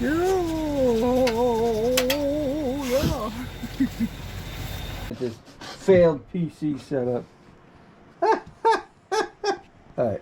Yeah. This failed PC setup. All right.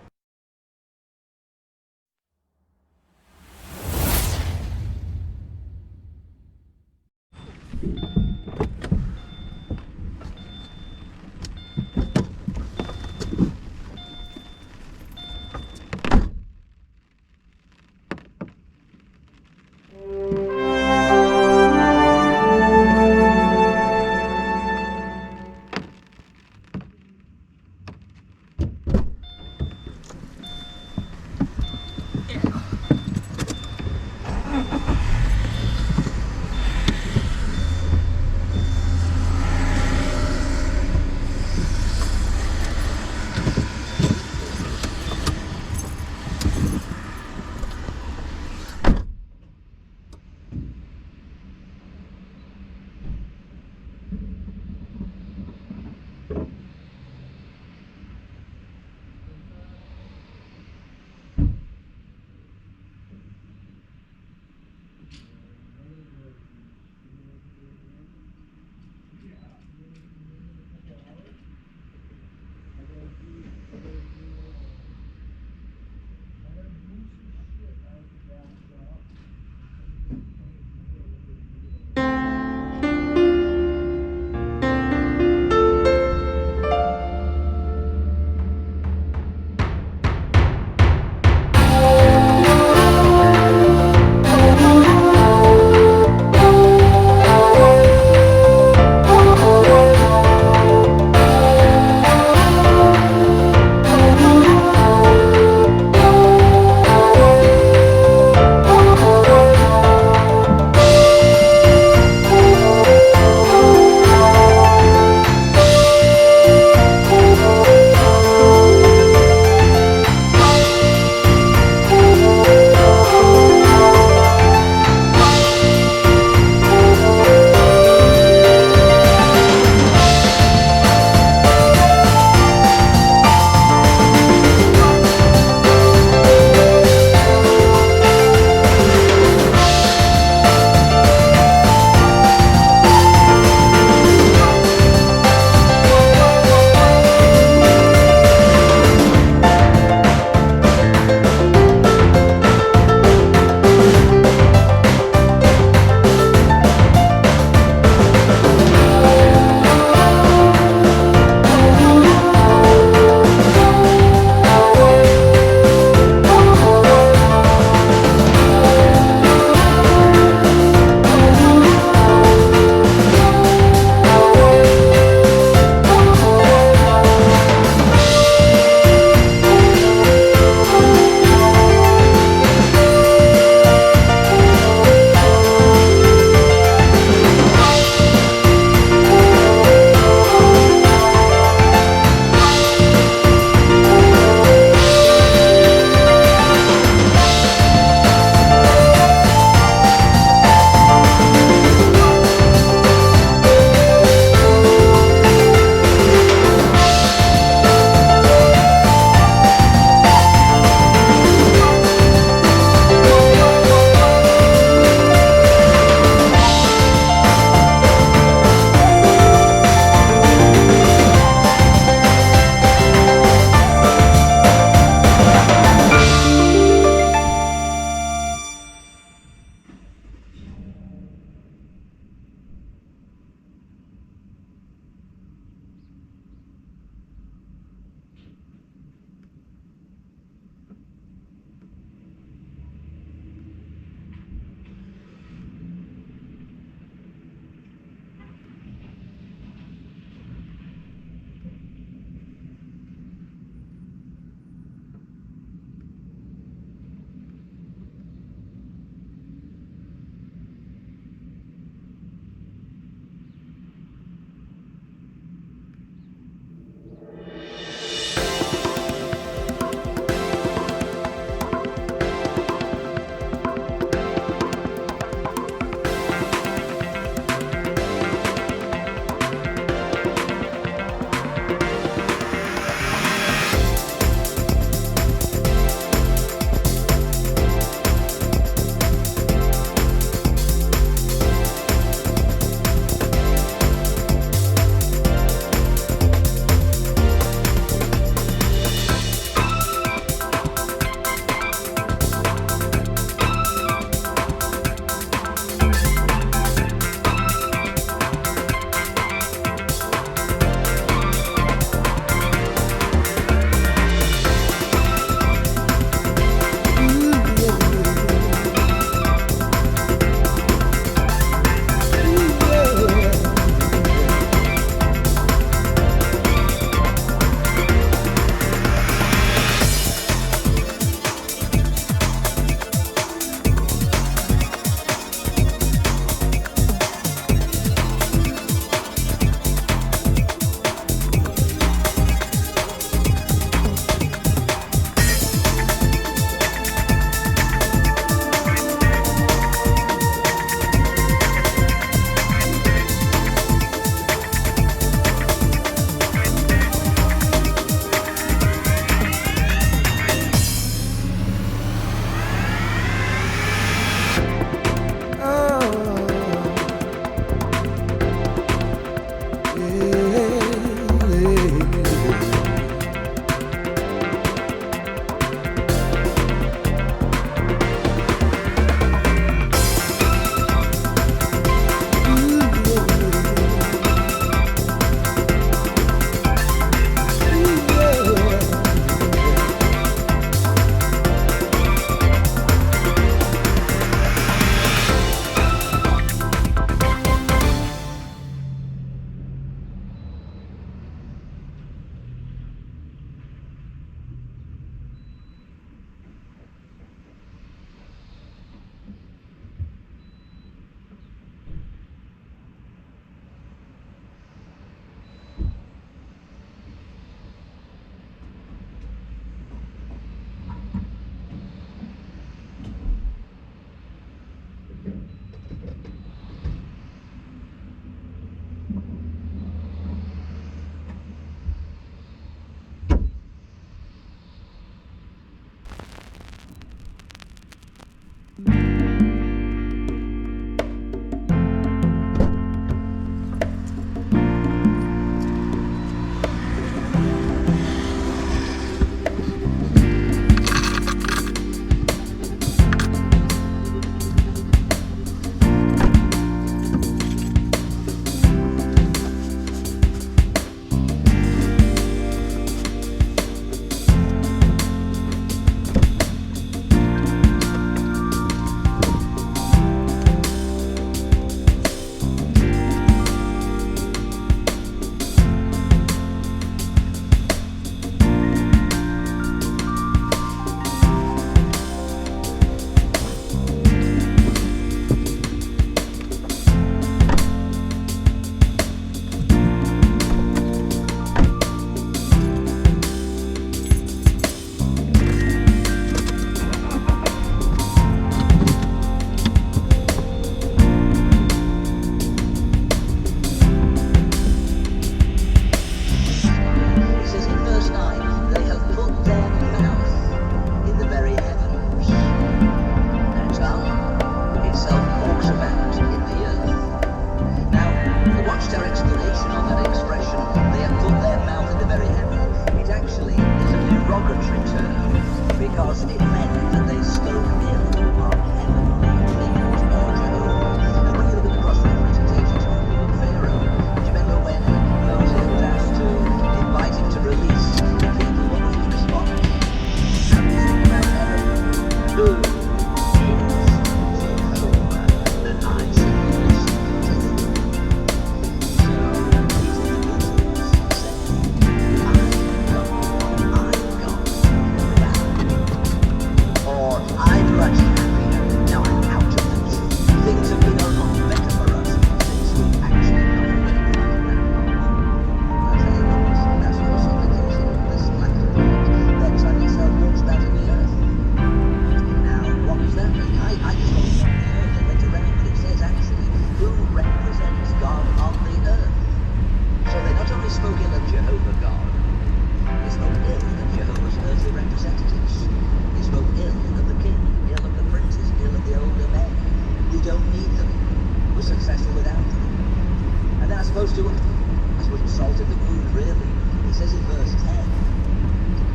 to, I suppose it's salt in the wound, really. He says in verse 10,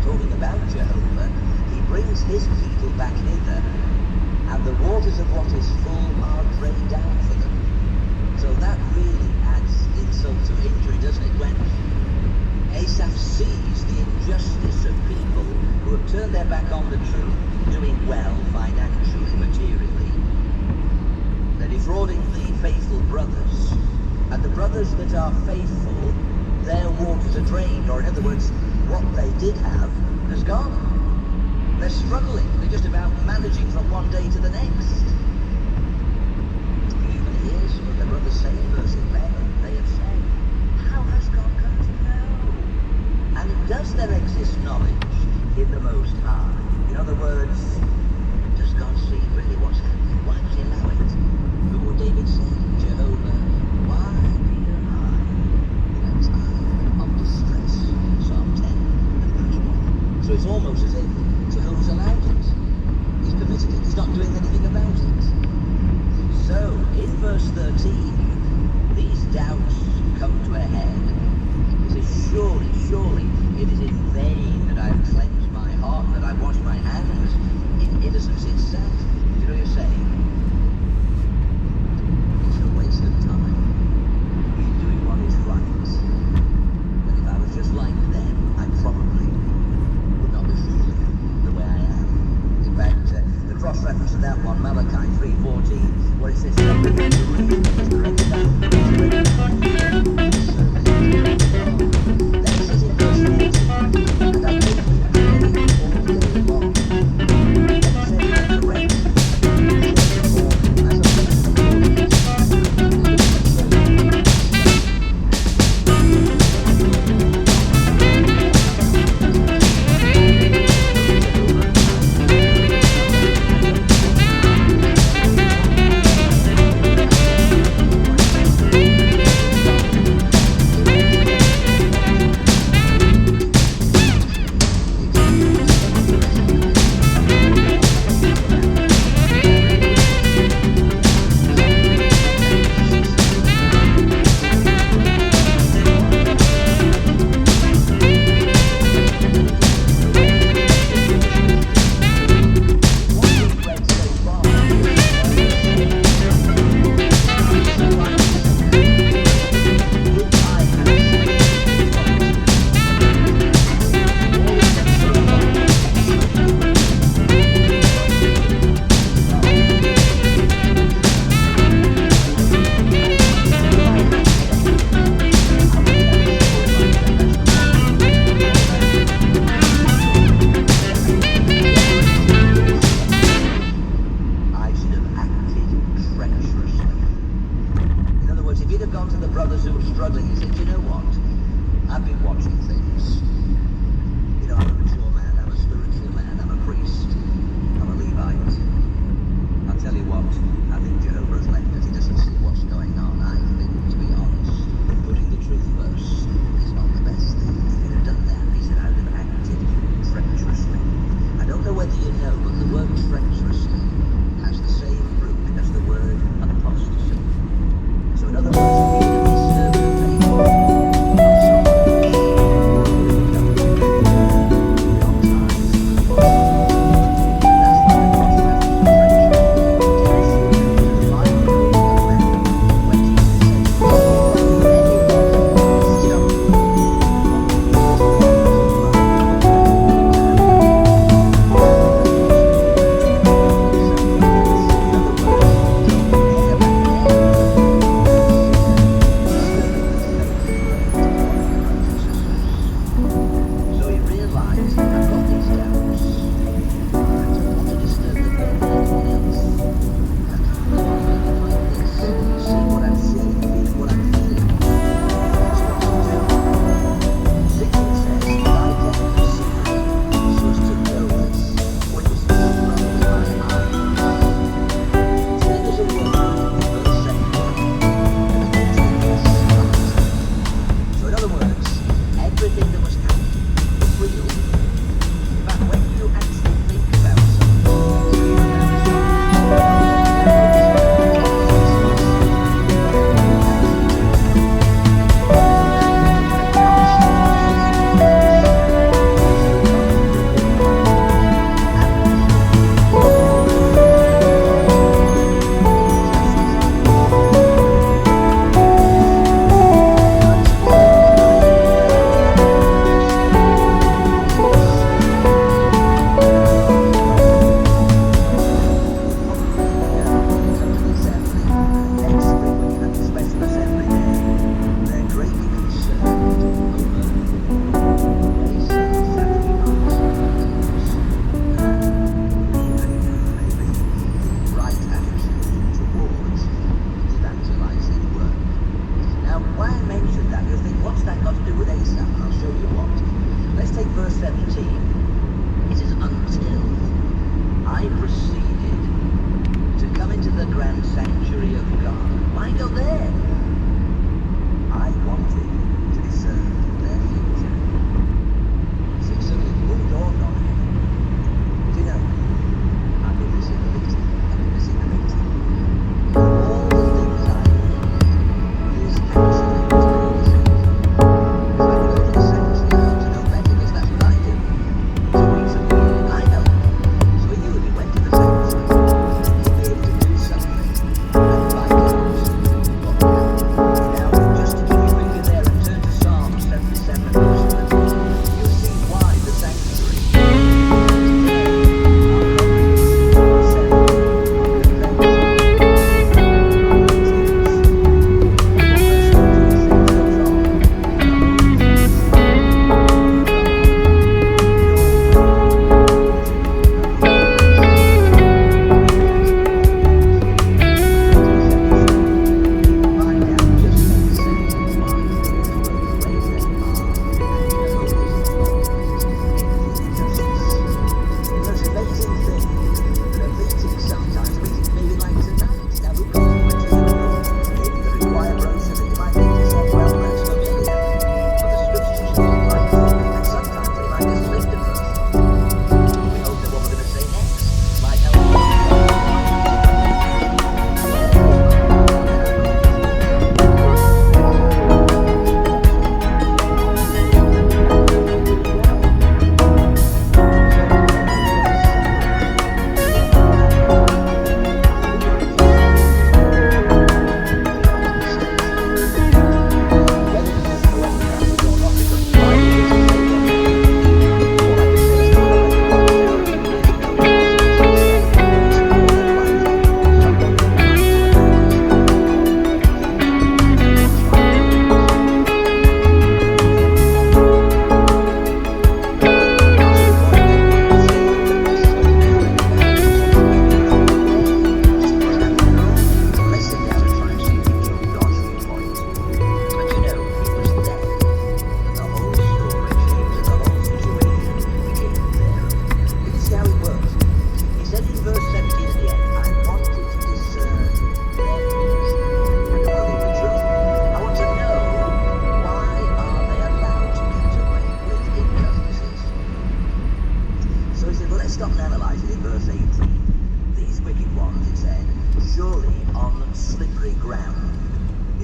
talking about Jehovah, he brings his people back hither, and the waters of what is full are drained down for them. So that really adds insult to injury, doesn't it? When Asaph sees the injustice of people who have turned their back on the truth, doing well financially, materially. They're defrauding the faithful brothers, and the brothers that are faithful, their waters are drained, or in other words, what they did have has gone. They're struggling. They're just about managing from one day to the next. You even hear some of their brothers say in verse 11, they have said, how has God come to know? And does there exist knowledge in the Most High? In other words, does God see really what's happening? Why does he allow it? Look what David said, Jehovah, why be I in a time of distress? Psalm 10 and verse 1. So it's almost as if Jehovah's allowed it. He's permitted it. He's not doing anything about it. So, in verse 13, these doubts come to a head. He says, surely, it is in vain that I have cleansed my heart, that I wash my hands in innocence itself. You know what you're saying? It's a waste of time. He's doing what is right. But if I was just like them, I probably would not be feeling the way I am. In fact, the cross-reference to that one, Malachi 3:14, where it says,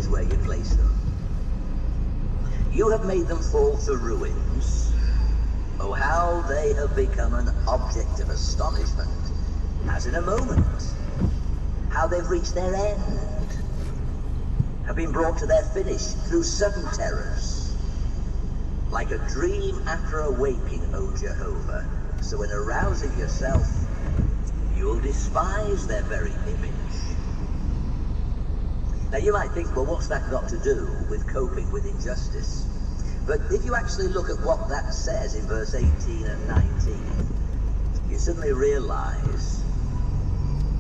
is where you place them. You have made them fall to ruins. Oh, how they have become an object of astonishment, as in a moment. How they've reached their end, have been brought to their finish through sudden terrors. Like a dream after a waking, O Jehovah, so in arousing yourself, you'll despise their very image. Now you might think, well, what's that got to do with coping with injustice? But if you actually look at what that says in verse 18 and 19, you suddenly realize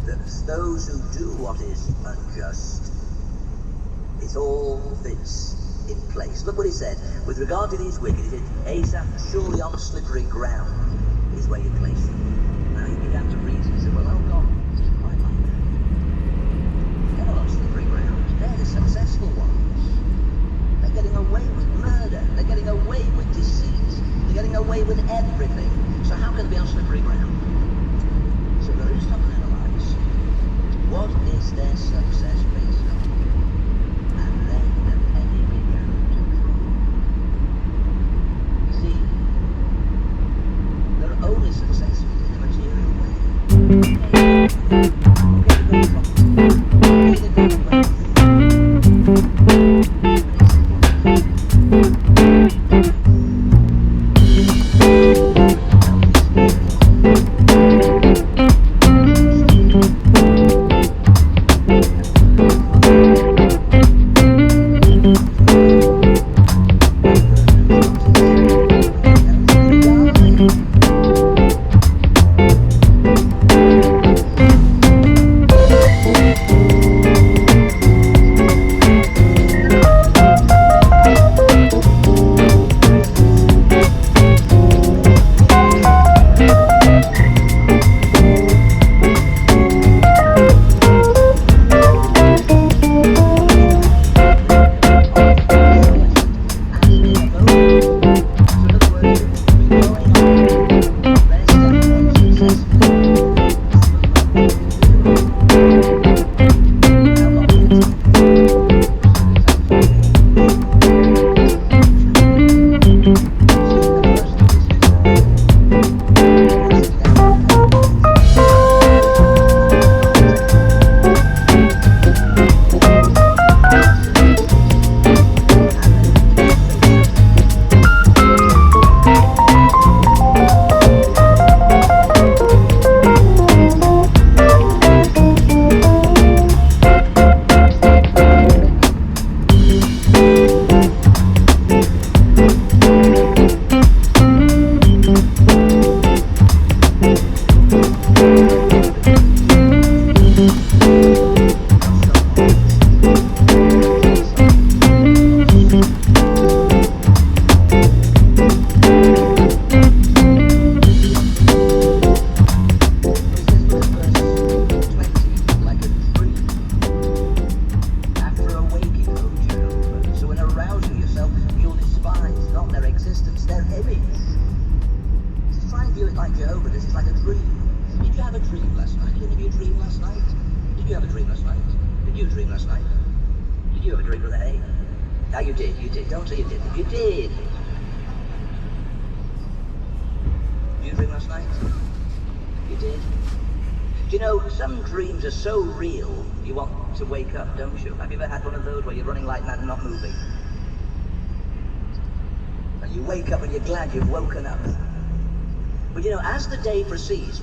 that those who do what is unjust, it all fits in place. Look what he said. With regard to these wicked, he said, Asaph, surely on slippery ground is where you place them. Now he began to reason. He said, well, oh God, it isn't quite like that. They're not on slippery ground. They're the successful ones. They're getting away with murder. They're getting away with deceit. They're getting away with everything. So how can they be on slippery ground? So there is stop and analyze. What is their success based on? And then the penny began to drop. See, they're only successful in a material way.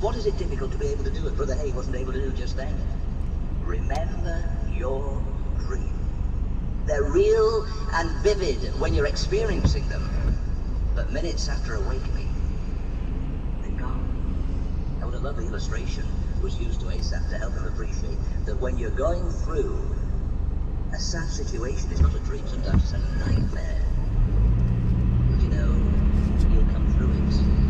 What is it difficult to be able to do that Brother Hay wasn't able to do just then? Remember your dream. They're real and vivid when you're experiencing them, but minutes after awakening, they're gone. Now, what a lovely illustration was used to Asaph to help him appreciate that when you're going through a sad situation, it's not a dream, sometimes it's a nightmare. But you know, you'll come through it.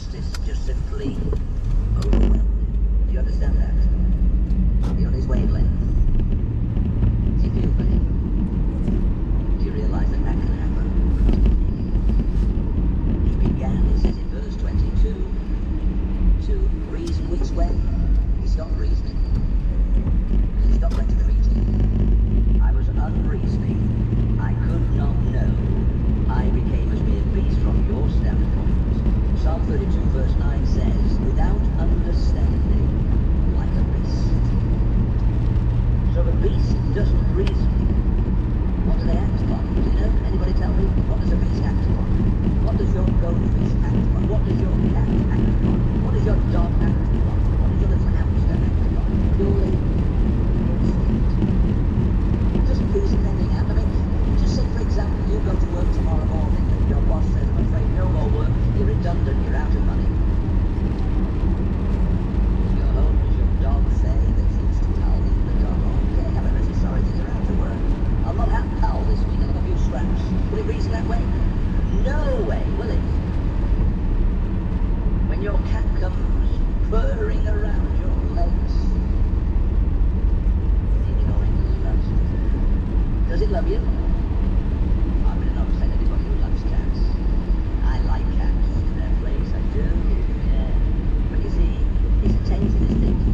justice just simply overwhelmed him. Do you understand that? Be on his wavelength. Do you feel for him? Do you realize that that can happen? He began, it says in verse 22, to reason with when he stopped reasoning. He stopped going to the meeting. I was unreasoning. I could not know. I became as mere beast from your standpoint. Psalm 32 verse 9 says, without understanding, like a beast. So the beast doesn't reason. What do they act upon? Do you know? Anybody tell me? What does a beast act upon? What does your goldfish act upon? What does your cat act upon? What does your dog act upon? What does your little hamster act upon? Purely instinct. It doesn't reason anything out. I mean, just say, for example, you go to work tomorrow morning and your boss says, I'm afraid no more work, you're redundant, you're out of money. Your home, does your dog say that he's to tell the dog, okay, I'm really sorry that you're out of work. I'll not have pal this week, I'll have a few scraps. Will it reason that way? No way, will it? When your cat comes purring around your legs, does it love you? I'm going to not upset anybody who loves cats. I like cats in their place, I do, yeah. But you see, it's a taste in his thinking.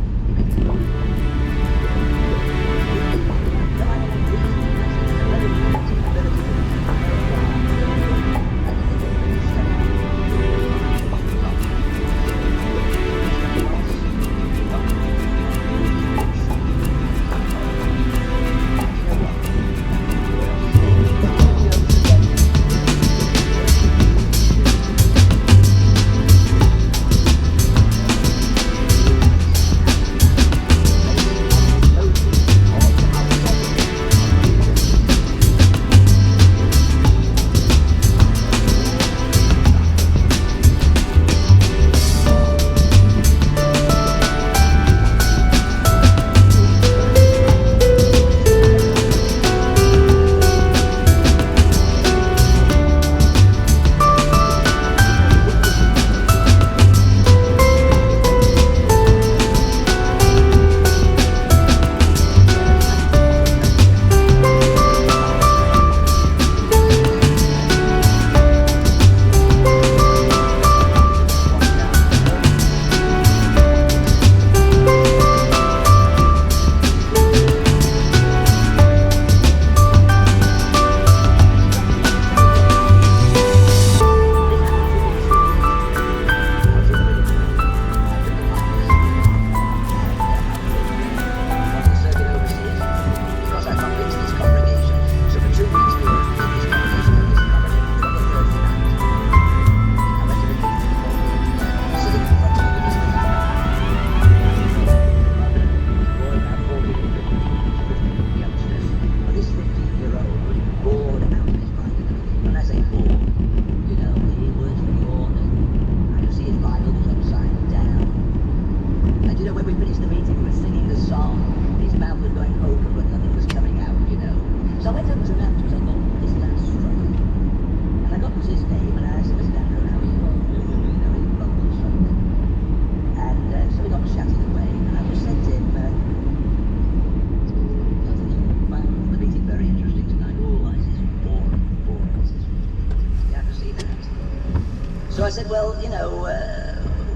So I said, well, you know,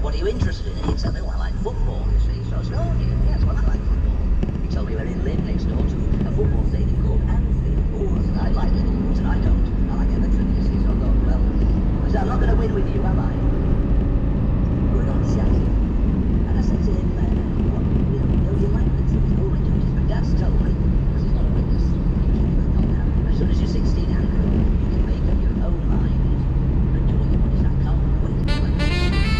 what are you interested in? And he said, well, I like football, you see. So I said, oh, yes, well, I like football. He told me where he lived next door to a football stadium called Anfield. Oh, I said, I like Liverpool. And I don't. I like Everton, you see. So I thought, well, I said, I'm not going to win with you, am I? We're not chatting. And I said to him, what, you like the truth? Oh, I don't. But Dad's told me, because he's not a witness. As soon as you're 16, Andrew, you can make up your own mind and do what you want. I can't wait.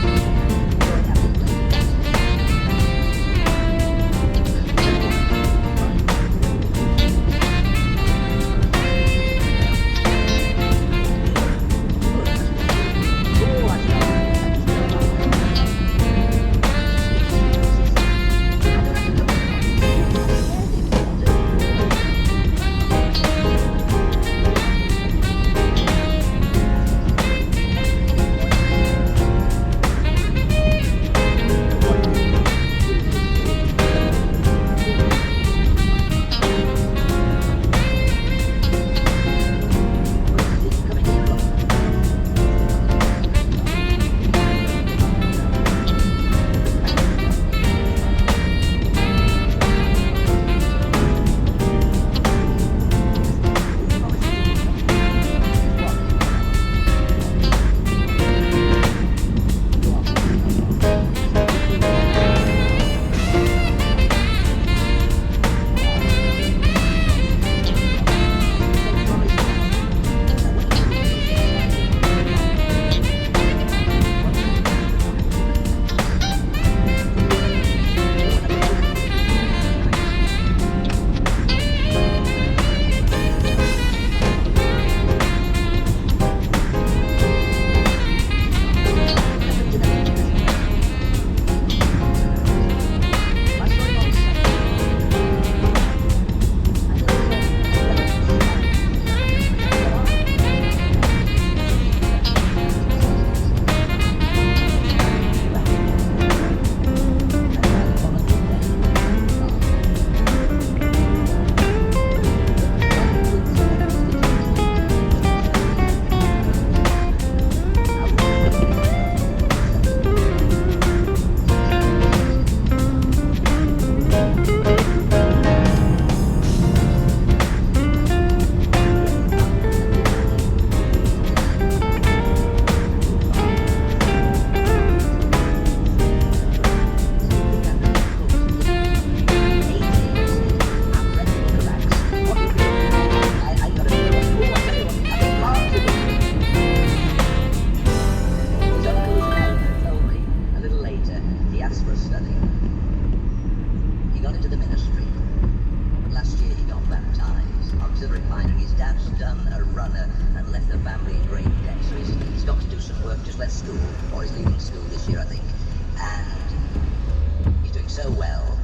so well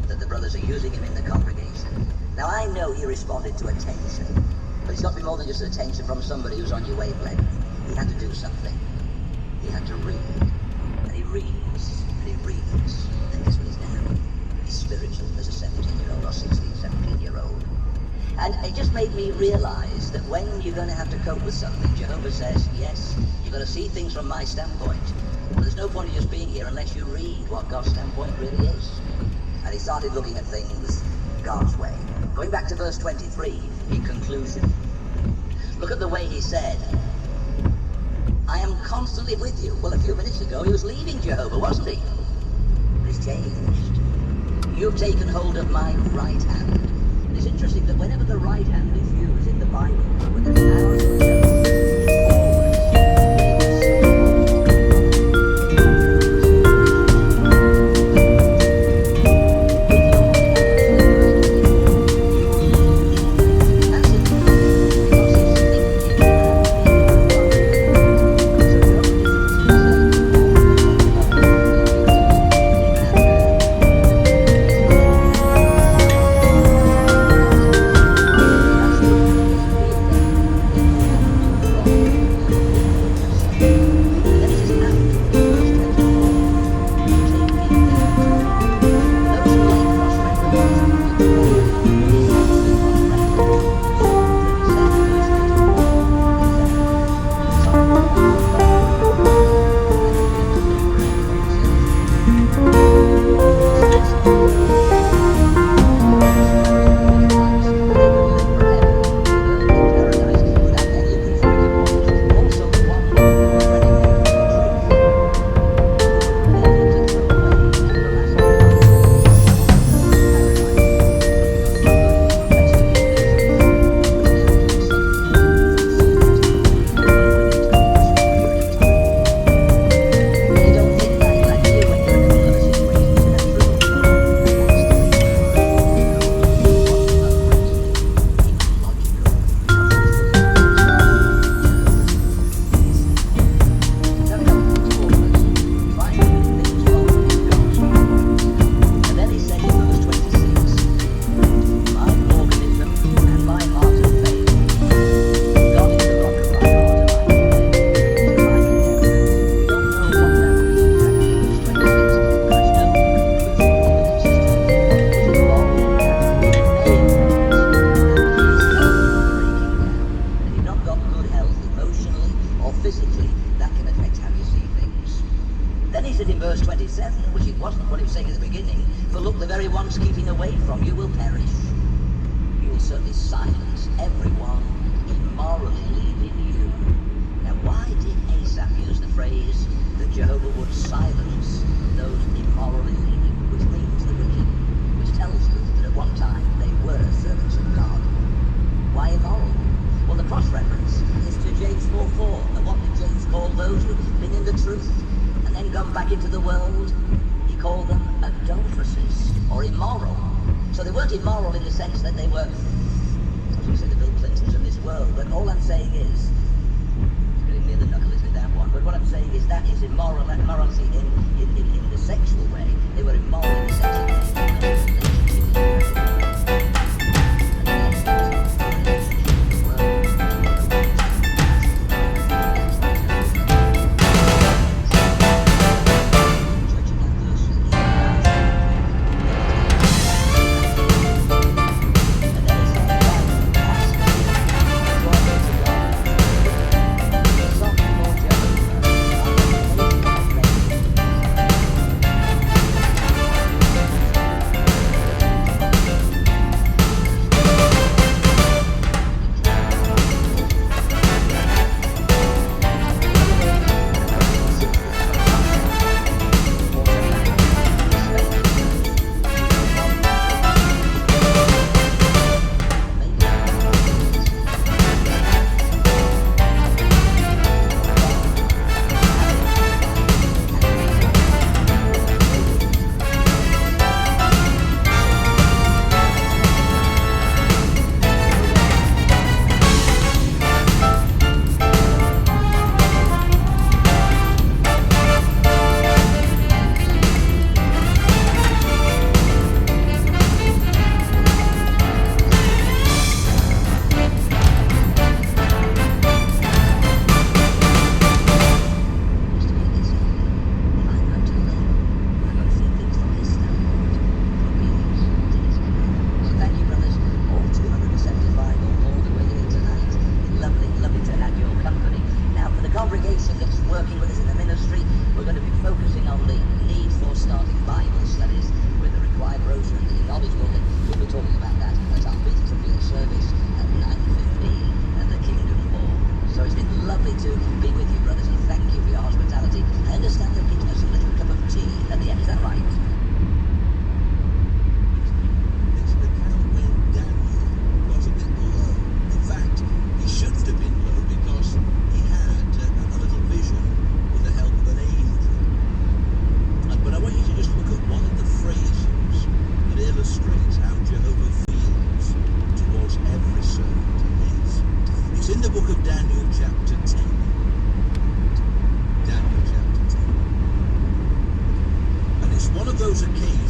that the brothers are using him in the congregation. Now I know he responded to attention, but it's got to be more than just attention from somebody who's on your wavelength. He had to do something. He had to read. And he reads, and he reads. And guess what he's now? He's spiritual as a 17-year-old or 16, 17-year-old. And it just made me realize that when you're going to have to cope with something, Jehovah says, yes, you've got to see things from my standpoint. But there's no point in just being here unless you read what God's standpoint really is. And he started looking at things God's way. Going back to verse 23, in conclusion, look at the way he said, I am constantly with you. Well, a few minutes ago he was leaving Jehovah, wasn't he? But it's changed. You've taken hold of my right hand. And it's interesting that whenever the right hand is used in the Bible, when there's an arrow to those are keys.